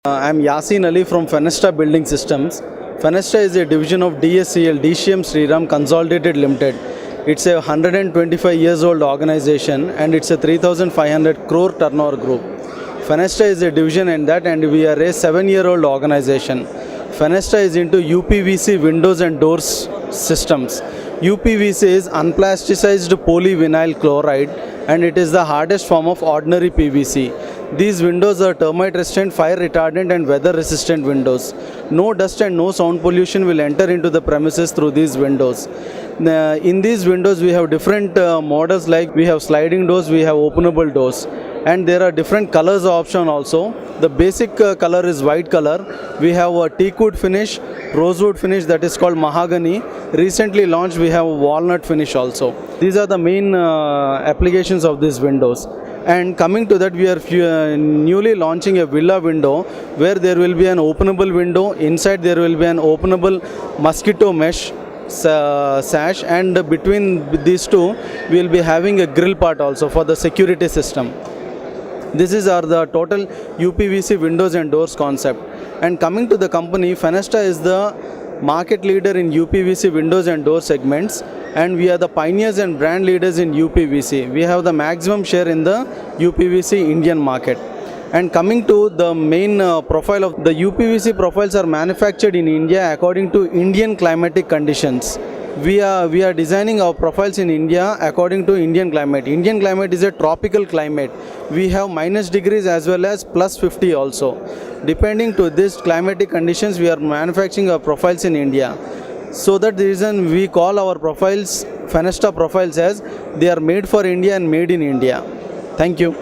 I'm Yasin Ali from Fenesta Building Systems. Fenesta is a division of DSCL, DCM Sriram Consolidated Limited. It's a 125 years old organization and it's a 3,500 crore turnover group. Fenesta is a division in that, and we are a 7-year-old organization. Fenesta is into UPVC windows and doors systems. UPVC is unplasticized polyvinyl chloride and it is the hardest form of ordinary PVC. These windows are termite resistant, fire retardant and weather resistant windows. No dust and no sound pollution will enter into the premises through these windows. In these windows we have different models, like we have sliding doors, we have openable doors, and there are different colors option also. The basic color is white color. We have a teak wood finish, rosewood finish, that is called mahogany. Recently launched we have a walnut finish also. These are the main applications of these windows. And coming to that, we are newly launching a villa window where there will be an openable window. Inside there will be an openable mosquito mesh sash, and between these two we will be having a grill part also for the security system. This is the total UPVC windows and doors concept. And coming to the company, Fenesta is the market leader in UPVC windows and door segments, and we are the pioneers and brand leaders in UPVC. We have the maximum share in the UPVC Indian market. And coming to the main profile of the UPVC, profiles are manufactured in India according to Indian climatic conditions. We are designing our profiles in India according to Indian climate. Indian climate is a tropical climate. We have minus degrees as well as plus 50 also. Depending to this climatic conditions, we are manufacturing our profiles in India. So that the reason we call our profiles Fenesta profiles, as they are made for India and made in India. Thank you.